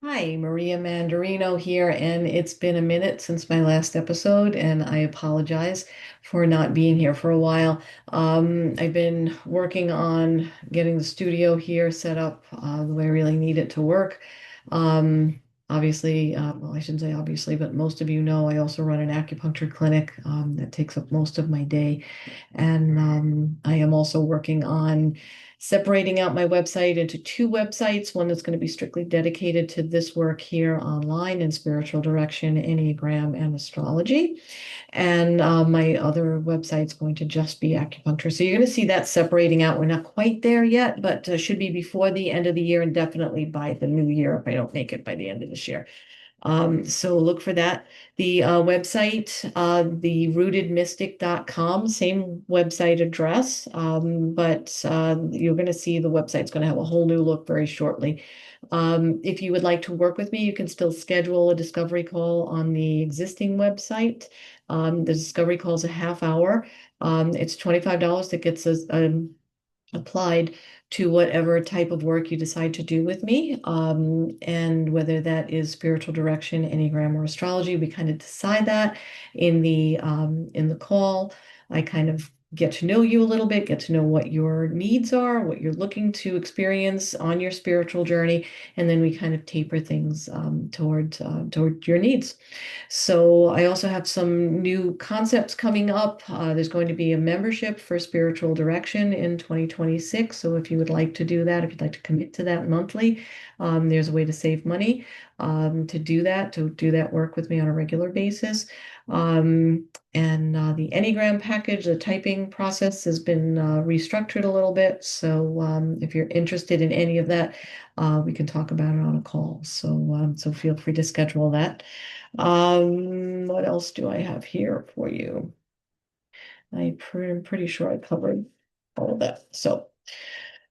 Hi, Maria Mandarino here, and it's been a minute since my last episode, and I apologize for not being here for a while. I've been working on getting the studio here set up the way I really need it to work. Um, Obviously, well, I shouldn't say obviously, but most of you know I also run an acupuncture clinic that takes up most of my day, and I am also working on separating out my website into two websites, one that's going to be strictly dedicated to this work here online in spiritual direction, Enneagram, and astrology. And my other website's going to just be acupuncture. So you're going to see that separating out. We're not quite there yet, but should be before the end of the year and definitely by the new year if I don't make it by the end of this year. So look for that. The website, therootedmystic.com, same website address, but you're going to see the website's going to have a whole new look very shortly. If you would like to work with me, you can still schedule a discovery call on the existing website. The discovery call is a half hour. It's $25 that gets us applied to whatever type of work you decide to do with me. And whether that is spiritual direction, Enneagram, or astrology, we kind of decide that in the call. I kind of get to know you a little bit, get to know what your needs are, what you're looking to experience on your spiritual journey, and then we kind of taper things toward your needs. So I also have some new concepts coming up. There's going to be a membership for spiritual direction in 2026. So if you would like to do that, if you'd like to commit to that monthly, there's a way to save money to do that work with me on a regular basis. Um, and the Enneagram package, the typing process has been restructured a little bit. So if you're interested in any of that, we can talk about it on a call. So feel free to schedule that. What else do I have here for you? I'm pretty sure I covered all of that. So,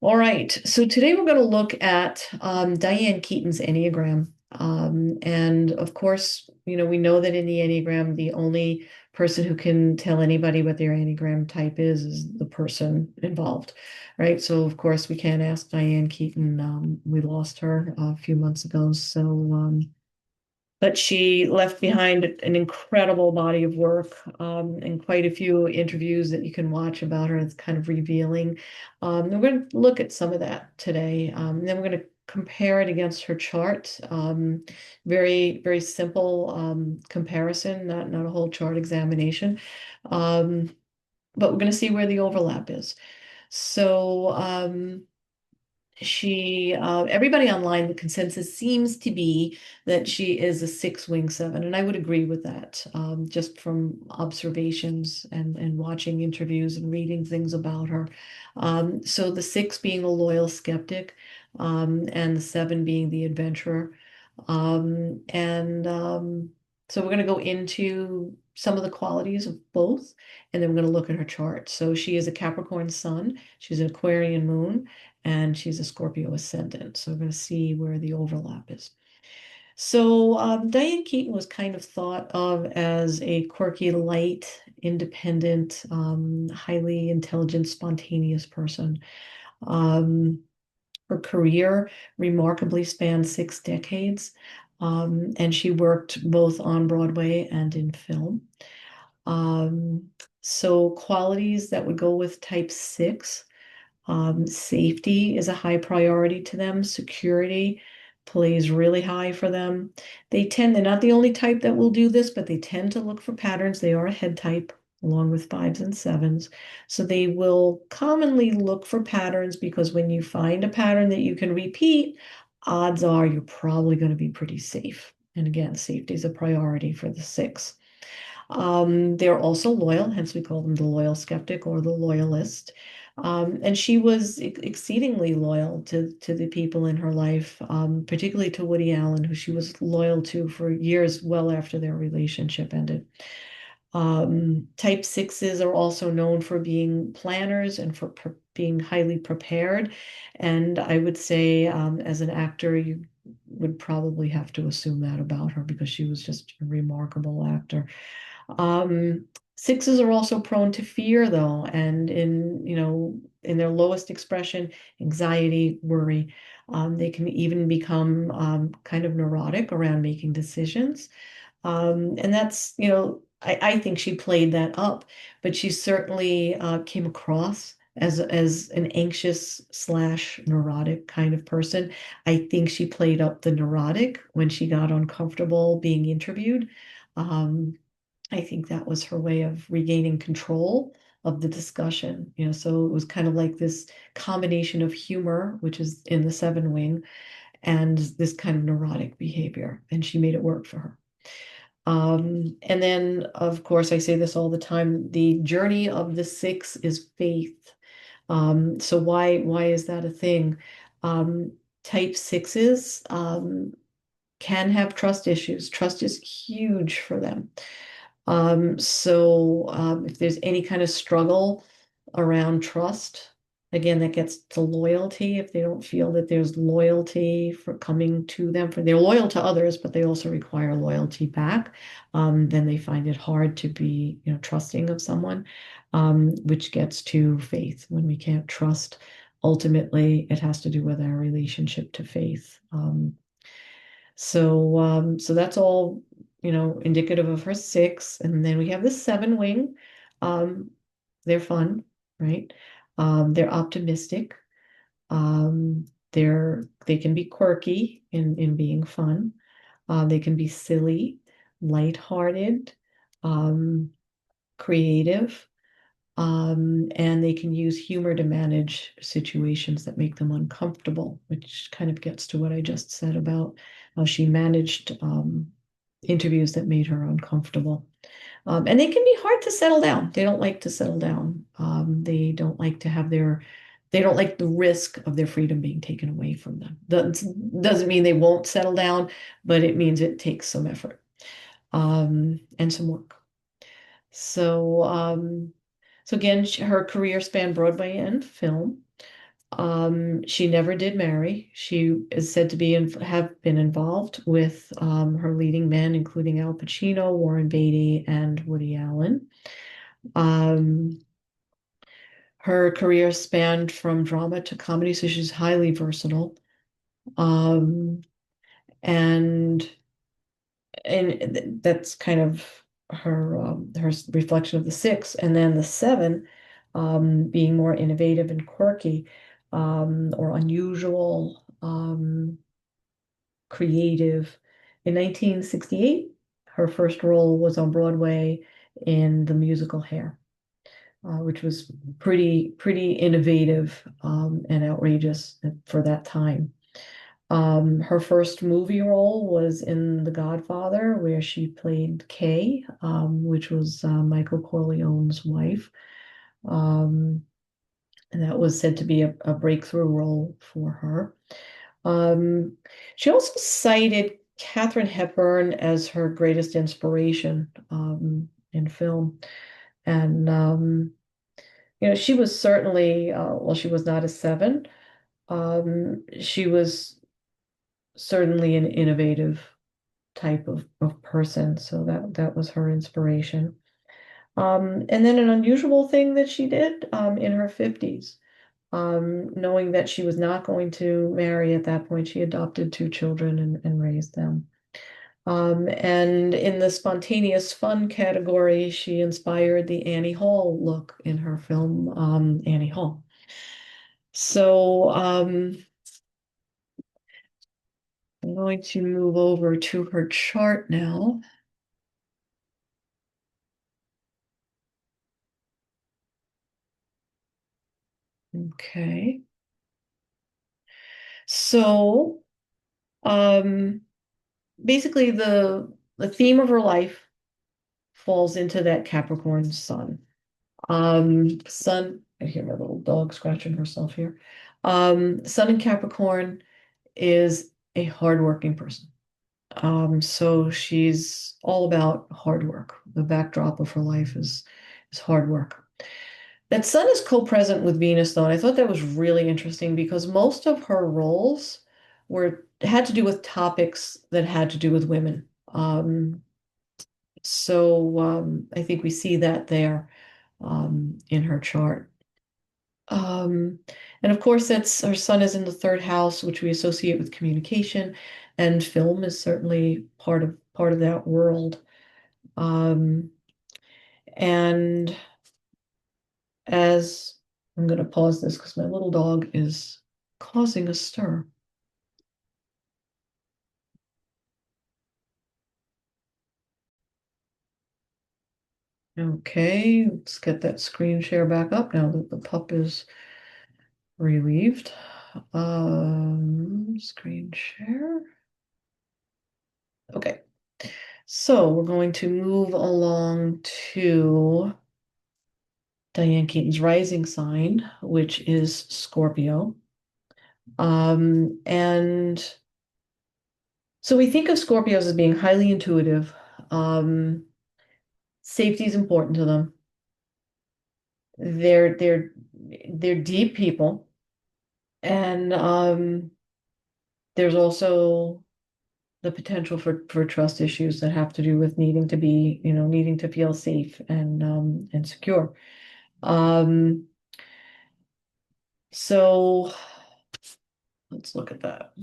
all right. So today we're going to look at Diane Keaton's Enneagram. And of course, we know that in the Enneagram, the only person who can tell anybody what their Enneagram type is the person involved, right? So of course, we can't ask Diane Keaton. We lost her a few months ago. But she left behind an incredible body of work and quite a few interviews that you can watch about her. It's kind of revealing. We're going to look at some of that today. Then we're going to compare it against her chart. Very, very simple comparison, not a whole chart examination. Um, but we're going to see where the overlap is. So, everybody online, the consensus seems to be that she is a six-wing seven, and I would agree with that, just from observations and watching interviews and reading things about her. So the six being a loyal skeptic, and the seven being the adventurer. And so we're going to go into some of the qualities of both, and then we're going to look at her chart. So she is a Capricorn Sun, she's an Aquarian Moon, and she's a Scorpio ascendant. So we're going to see where the overlap is. So Diane Keaton was kind of thought of as a quirky, light, independent, highly intelligent, spontaneous person. Um, Her career remarkably spanned 6 decades, and she worked both on Broadway and in film. Um, so qualities that would go with type 6. Safety is a high priority to them. Security plays really high for them. They're not the only type that will do this, but they tend to look for patterns. They are a head type along with fives and sevens. So they will commonly look for patterns because when you find a pattern that you can repeat, odds are you're probably going to be pretty safe. And again, safety is a priority for the six. They're also loyal, hence we call them the loyal skeptic or the loyalist. And she was exceedingly loyal to the people in her life, particularly to Woody Allen, who she was loyal to for years, well after their relationship ended. Type sixes are also known for being planners and for being highly prepared. And I would say, as an actor, you would probably have to assume that about her because she was just a remarkable actor. Um, Sixes are also prone to fear, though, and in their lowest expression, anxiety, worry. They can even become kind of neurotic around making decisions. And that's, I think she played that up, but she certainly came across as an anxious slash neurotic kind of person. I think she played up the neurotic when she got uncomfortable being interviewed. Um, I think that was her way of regaining control of the discussion. So it was kind of like this combination of humor, which is in the seven wing, and this kind of neurotic behavior, and she made it work for her. And then, of course, I say this all the time, the journey of the six is faith. So why is that a thing? Um, Type sixes can have trust issues. Trust is huge for them. If there's any kind of struggle around trust, again, that gets to loyalty. If they don't feel that there's loyalty for coming to them, for they're loyal to others, but they also require loyalty back, then they find it hard to be, trusting of someone, which gets to faith. When we can't trust, ultimately, it has to do with our relationship to faith. So that's all, indicative of her six. And then we have the seven wing. Um, they're fun, right? They're optimistic. They can be quirky in being fun. They can be silly, lighthearted, um, creative. And they can use humor to manage situations that make them uncomfortable, which kind of gets to what I just said about how she managed interviews that made her uncomfortable. And they can be hard to settle down. They don't like to settle down. They don't like to have they don't like the risk of their freedom being taken away from them. Doesn't mean they won't settle down, but it means it takes some effort and some work. So, so again, her career spanned Broadway and film. She never did marry. She is said to have been involved with her leading men, including Al Pacino, Warren Beatty, and Woody Allen. Um, Her career spanned from drama to comedy, so she's highly versatile. Um, and that's kind of her reflection of the six, and then the seven being more innovative and quirky or unusual, creative. In 1968, her first role was on Broadway in the musical Hair, which was pretty innovative and outrageous for that time. Her first movie role was in The Godfather, where she played Kay, which was Michael Corleone's wife. Um, and that was said to be a breakthrough role for her. Um, she also cited Katharine Hepburn as her greatest inspiration in film. And, she was certainly, well, she was not a seven. She was certainly an innovative type of person. So that was her inspiration. And then an unusual thing that she did in her 50s, knowing that she was not going to marry at that point, she adopted two children and raised them. And in the spontaneous fun category, she inspired the Annie Hall look in her film, Annie Hall. So I'm going to move over to her chart now. Okay. So um, basically the theme of her life falls into that Capricorn sun. Sun, I hear my little dog scratching herself here. Sun in Capricorn is a hardworking person. So she's all about hard work. The backdrop of her life is hard work. That sun is co-present with Venus, though, and I thought that was really interesting because most of her roles had to do with topics that had to do with women. So I think we see that there in her chart. Um, and of course, that's our sun is in the third house, which we associate with communication, and film is certainly part of that world. Um, and as I'm going to pause this because my little dog is causing a stir. Okay, let's get that screen share back up now that the pup is relieved. Screen share. Okay, so we're going to move along to Diane Keaton's rising sign, which is Scorpio. And so we think of Scorpios as being highly intuitive. Um, Safety is important to them. They're deep people, and there's also the potential for trust issues that have to do with needing to be, needing to feel safe and secure. Um, so let's look at that.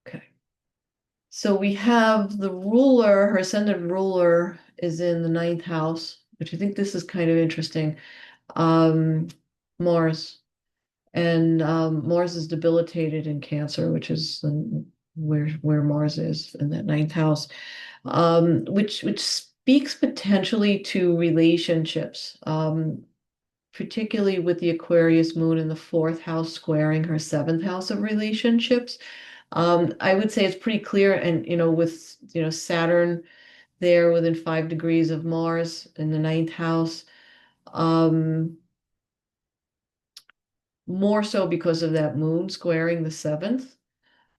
Okay. So we have the ruler, her ascendant ruler is in the ninth house, which I think this is kind of interesting. Um, Mars. And Mars is debilitated in Cancer, which is where Mars is in that ninth house, which speaks potentially to relationships, particularly with the Aquarius moon in the fourth house squaring her seventh house of relationships. I would say it's pretty clear, and with Saturn there within 5 degrees of Mars in the ninth house. Um, More so because of that moon squaring the seventh.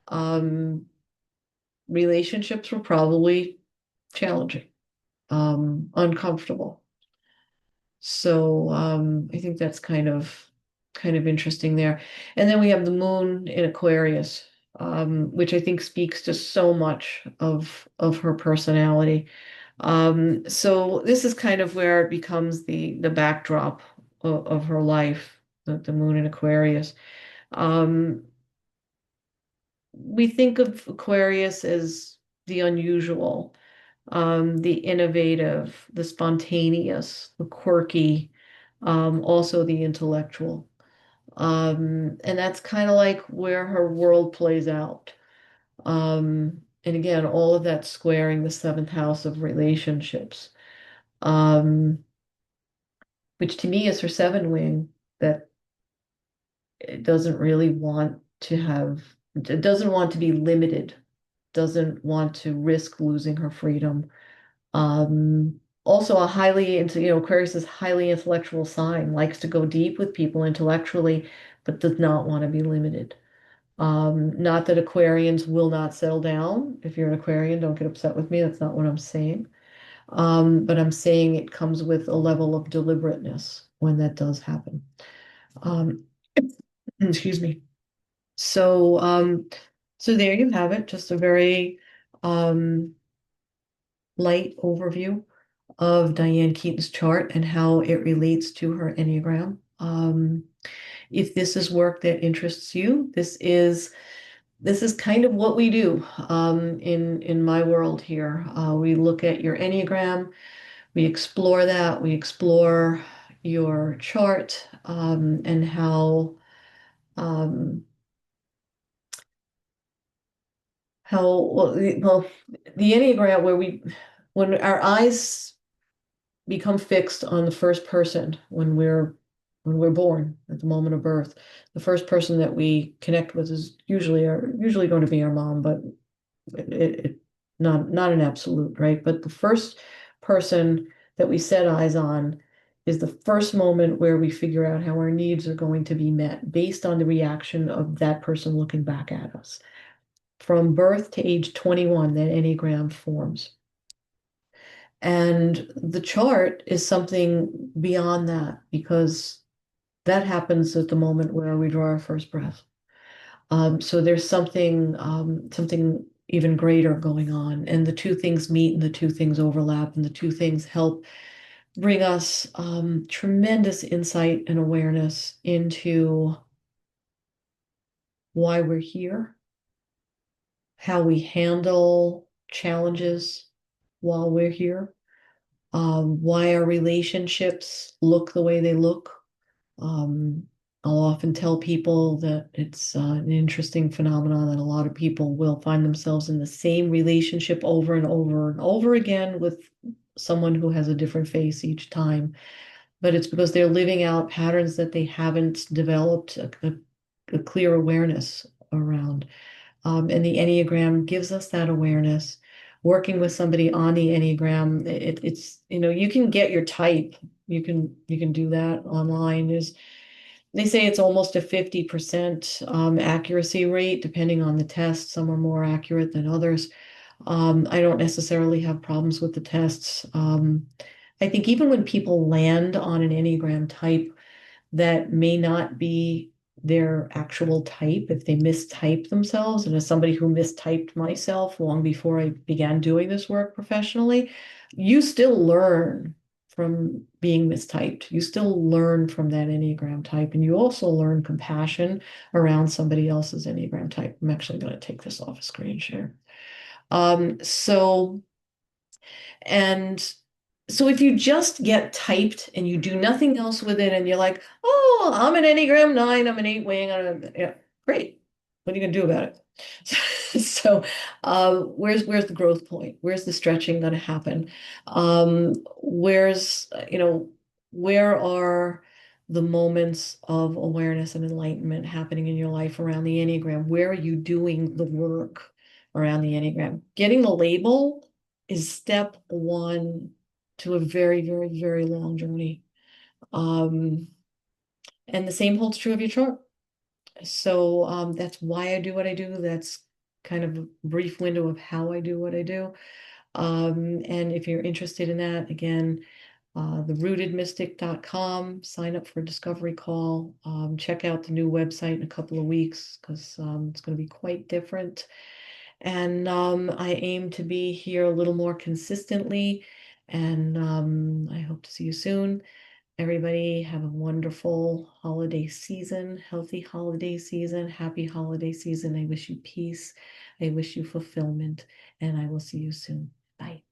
Um, Relationships were probably challenging, uncomfortable. So I think that's kind of interesting there. And then we have the moon in Aquarius, which I think speaks to so much of her personality. So this is kind of where it becomes the backdrop of her life, the moon in Aquarius. Um, we think of Aquarius as the unusual, the innovative, the spontaneous, the quirky, also the intellectual. And that's kind of like where her world plays out. And again, all of that squaring the seventh house of relationships, um, which to me is her seven wing that it doesn't really want to have, it doesn't want to be limited, doesn't want to risk losing her freedom. Also a Aquarius is highly intellectual sign, likes to go deep with people intellectually, but does not want to be limited. Not that Aquarians will not settle down. If you're an Aquarian, don't get upset with me. That's not what I'm saying. But I'm saying it comes with a level of deliberateness when that does happen. Um, excuse me. So, so there you have it. Just a very light overview of Diane Keaton's chart and how it relates to her Enneagram. If this is work that interests you, this is kind of what we do in my world here. We look at your Enneagram, we explore that, we explore your chart and um, well, the Enneagram when our eyes become fixed on the first person when we're born at the moment of birth. The first person that we connect with is usually going to be our mom, but it not an absolute, right? But the first person that we set eyes on is the first moment where we figure out how our needs are going to be met based on the reaction of that person looking back at us. From birth to age 21, that Enneagram forms. And the chart is something beyond that because that happens at the moment where we draw our first breath. So there's something even greater going on, and the two things meet, and the two things overlap, and the two things help bring us tremendous insight and awareness into why we're here, how we handle challenges while we're here, why our relationships look the way they look. Um, I'll often tell people that it's an interesting phenomenon that a lot of people will find themselves in the same relationship over and over and over again with someone who has a different face each time. But it's because they're living out patterns that they haven't developed a clear awareness around. And the Enneagram gives us that awareness. Working with somebody on the Enneagram, it's, you can get your type. You can do that online. They say it's almost a 50% accuracy rate, depending on the test. Some are more accurate than others. I don't necessarily have problems with the tests. I think even when people land on an Enneagram type, that may not be their actual type if they mistype themselves. And as somebody who mistyped myself long before I began doing this work professionally, you still learn from being mistyped. You still learn from that Enneagram type. And you also learn compassion around somebody else's Enneagram type. I'm actually going to take this off a screen share. So and so if you just get typed and you do nothing else with it and you're like, oh, I'm an Enneagram 9, I'm an 8 wing, yeah, great. What are you gonna do about it? So where's the growth point? Where's the stretching gonna happen? Where are the moments of awareness and enlightenment happening in your life around the Enneagram? Where are you doing the work around the Enneagram? Getting the label is step one to a very, very, very long journey. Um, and the same holds true of your chart. So that's why I do what I do. That's kind of a brief window of how I do what I do. And if you're interested in that, again, therootedmystic.com, sign up for a discovery call. Check out the new website in a couple of weeks because it's going to be quite different. And I aim to be here a little more consistently. And I hope to see you soon. Everybody have a wonderful holiday season, healthy holiday season, happy holiday season. I wish you peace. I wish you fulfillment. And I will see you soon. Bye.